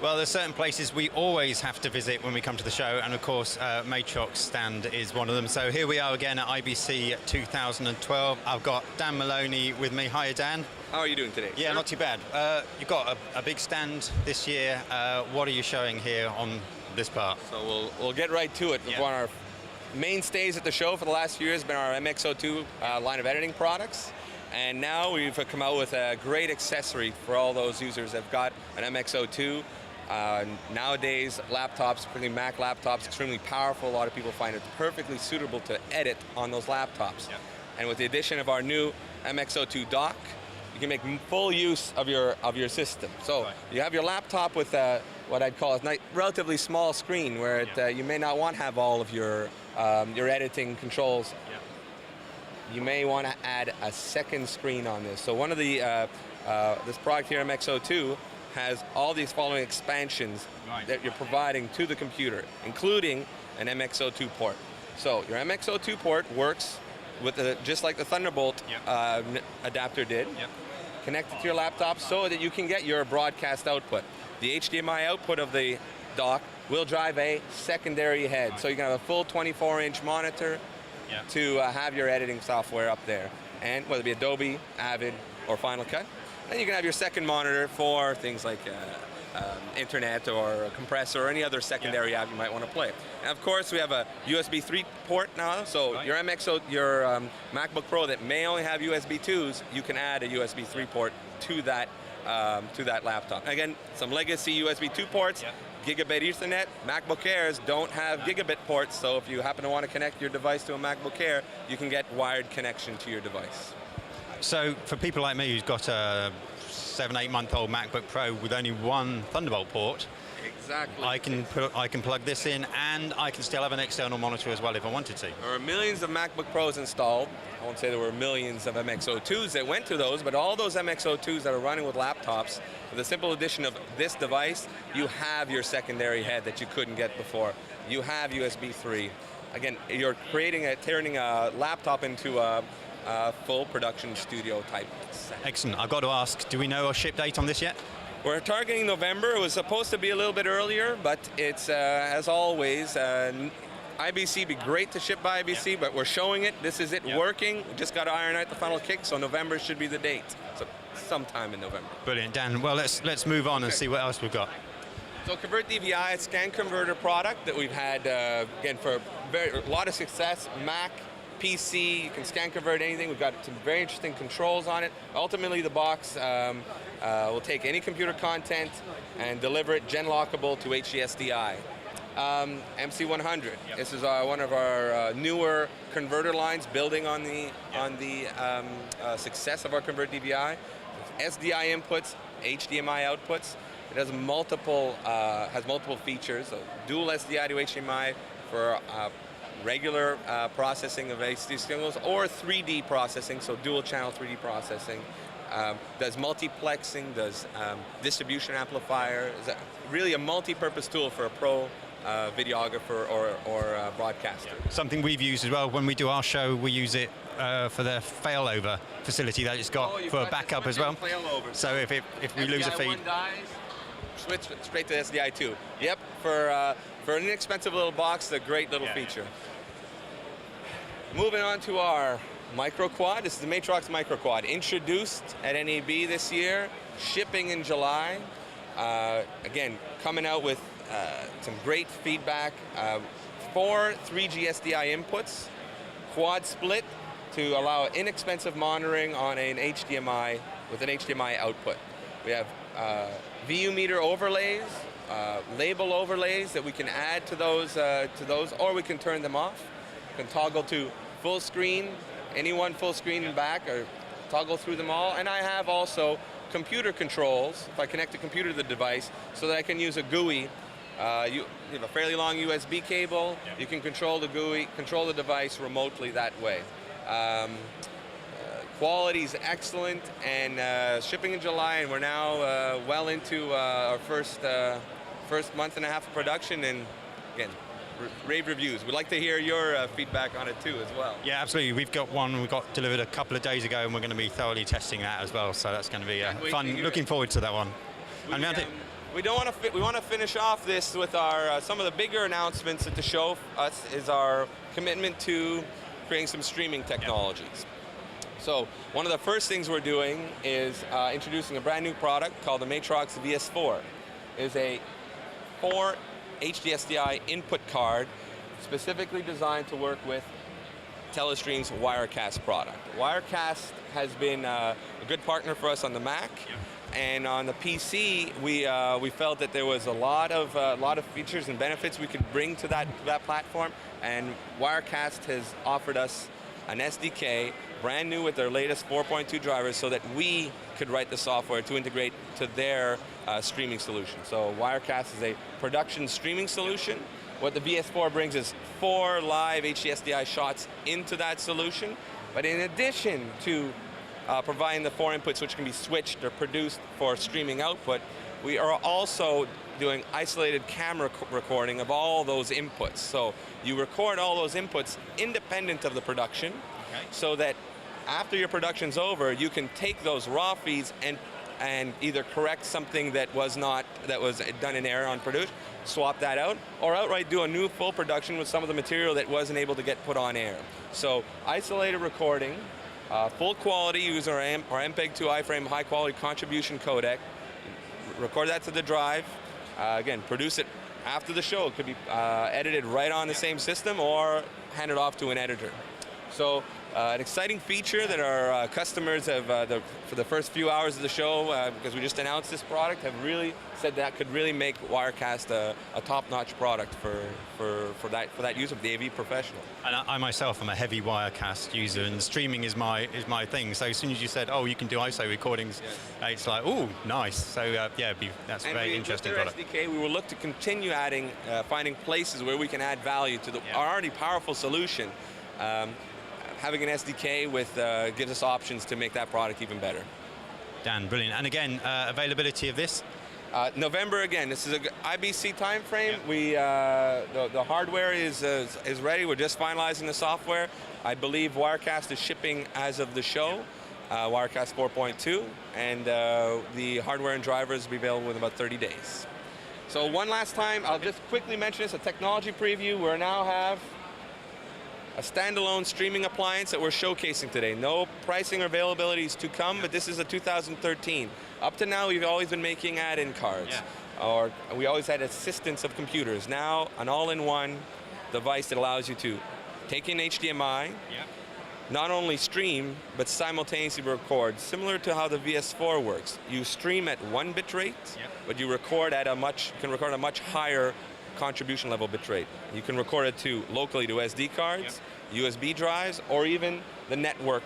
Well, there's certain places we always have to visit when we come to the show, and of course, Matrox stand is one of them. So here we are again at IBC 2012. I've got Dan Maloney with me. Hiya, Dan. How are you doing today? Yeah, not too bad. You've got a big stand this year. What are you showing here on this part? So we'll get right to it. Yeah. One of our mainstays at the show for the last few years has been our MX02 line of editing products. And now we've come out with a great accessory for all those users that have got an MX02. Nowadays, laptops, particularly Mac laptops, extremely powerful. A lot of people find it perfectly suitable to edit on those laptops. Yeah. And with the addition of our new MX02 dock, you can make full use of your system. So right. You have your laptop with what I'd call a relatively small screen, where you may not want to have all of your editing controls. Yeah. You may want to add a second screen on this. So one of the this product here, MX02, has all these following expansions that you're providing to the computer, including an MX02 port. So your MX02 port works with just like the Thunderbolt adapter did, connected to your laptop so that you can get your broadcast output. The HDMI output of the dock will drive a secondary head, so you can have a full 24-inch monitor to have your editing software up there, and whether it be Adobe, Avid, or Final Cut. Then you can have your second monitor for things like internet or a compressor or any other secondary app you might want to play. And of course, we have a USB 3 port now, so your MacBook Pro that may only have USB 2s, you can add a USB 3 port to that laptop. Again, some legacy USB 2 ports. Gigabit Ethernet. MacBook Airs don't have gigabit ports, so if you happen to want to connect your device to a MacBook Air, you can get wired connection to your device. So for people like me who's got a 7-8-month-old MacBook Pro with only one Thunderbolt port, exactly, I can plug this in, and I can still have an external monitor as well if I wanted to. There are millions of MacBook Pros installed. I won't say there were millions of MX02s that went to those, but all those MX02s that are running with laptops, with the simple addition of this device, you have your secondary head that you couldn't get before. You have USB 3. Again, you're turning a laptop into a full production studio type set. Excellent. I've got to ask, do we know a ship date on this yet? We're targeting November. It was supposed to be a little bit earlier, but it's, as always, IBC would be great to ship by IBC, but we're showing it. This is it working. We just got to iron out the final kick, so November should be the date. So sometime in November. Brilliant, Dan. Well, let's move on and see what else we've got. So Convert DVI, a scan converter product that we've had, again, for a lot of success. Mac, PC, you can scan convert anything. We've got some very interesting controls on it. Ultimately, the box will take any computer content and deliver it gen-lockable to HDSDI. MC100. This is one of our newer converter lines, building on the success of our Convert DVI. SDI inputs, HDMI outputs. It has multiple features. So dual SDI to HDMI for regular processing of HD signals, or 3D processing, so dual channel 3D processing. Does multiplexing, does distribution amplifier. Is really a multi-purpose tool for a pro videographer or broadcaster. Something we've used as well when we do our show, we use it for the failover facility that it's got for a backup as well. So if we lose a feed, dies, switch straight to SDI 2. Yep, for an inexpensive little box, a great little feature. Moving on to our Micro Quad. This is the Matrox Micro Quad, introduced at NAB this year, shipping in July. Again, coming out with some great feedback. 4 3G SDI inputs, quad split to allow inexpensive monitoring on an HDMI with an HDMI output. We have VU meter overlays, label overlays that we can add to those, or we can turn them off. We can toggle to full screen, any one full screen and back, or toggle through them all. And I have also computer controls, if I connect a computer to the device, so that I can use a GUI. You have a fairly long USB cable. You can control the GUI, control the device remotely that way. Quality is excellent, and shipping in July, and we're now well into our first month and a half of production, and again, rave reviews. We'd like to hear your feedback on it too as well. Yeah, absolutely. We've got one we got delivered a couple of days ago, and we're going to be thoroughly testing that as well, so that's going to be fun. Looking forward to that one. we want to finish off this with our some of the bigger announcements at the show. Us is our commitment to creating some streaming technologies. So one of the first things we're doing is introducing a brand new product called the Matrox VS4. It is a 4 HDSDI input card specifically designed to work with Telestream's Wirecast product. Wirecast has been a good partner for us on the Mac. Yep. And on the PC, we felt that there was a lot of features and benefits we could bring to that platform, and Wirecast has offered us an SDK, brand new with their latest 4.2 drivers, so that we could write the software to integrate to their streaming solution. So Wirecast is a production streaming solution. What the VS4 brings is 4 live HDSDI shots into that solution, but in addition to providing the 4 inputs which can be switched or produced for streaming output, we are also doing isolated camera recording of all those inputs. So you record all those inputs independent of the production, so that after your production's over, you can take those raw feeds and either correct something that was done in error on produce, swap that out, or outright do a new full production with some of the material that wasn't able to get put on air. So isolated recording, full quality, use our MPEG-2 iframe high quality contribution codec, record that to the drive, again, produce it after the show. It could be edited right on the same system or handed off to an editor. So an exciting feature that our customers have, for the first few hours of the show, because we just announced this product, have really said that could really make Wirecast a top-notch product for that use of the AV professional. And I myself am a heavy Wirecast user, and streaming is my thing. So as soon as you said, oh, you can do ISO recordings, it's like, oh, nice. So yeah, that's a very interesting product. With SDK, we will look to continue adding, finding places where we can add value to our already powerful solution. Having an SDK gives us options to make that product even better. Dan, brilliant. And again, availability of this? November again. This is an IBC time frame. The hardware is ready. We're just finalizing the software. I believe Wirecast is shipping as of the show, Wirecast 4.2, and the hardware and drivers will be available in about 30 days. So one last time, I'll just quickly mention this, a technology preview. We now have a standalone streaming appliance that we're showcasing today. No pricing or availability is to come, but this is a 2013. Up to now, we've always been making add-in cards, or we always had assistance of computers. Now, an all-in-one device that allows you to take in HDMI, not only stream, but simultaneously record, similar to how the VS4 works. You stream at 1 bit rate, but you record at a much higher contribution level bitrate. You can record it locally to SD cards, USB drives, or even a network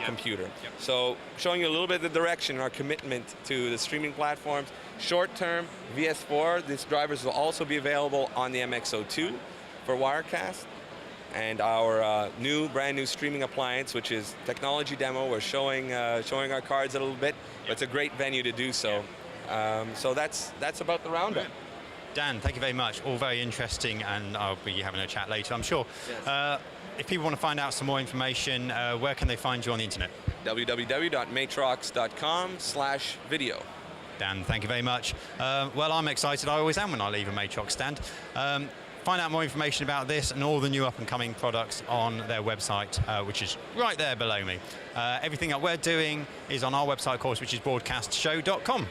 computer. So showing you a little bit of the direction and our commitment to the streaming platforms. Short term, VS4, these drivers will also be available on the MX-02 for Wirecast. And our brand new streaming appliance, which is technology demo. We're showing our cards a little bit, but it's a great venue to do so. So that's about the roundup. Dan, thank you very much. All very interesting, and I'll be having a chat later, I'm sure. If people want to find out some more information, where can they find you on the internet? www.matrox.com/video. Dan, thank you very much. Well, I'm excited. I always am when I leave a Matrox stand. Find out more information about this and all the new up-and-coming products on their website, which is right there below me. Everything that we're doing is on our website, of course, which is BroadcastShow.com.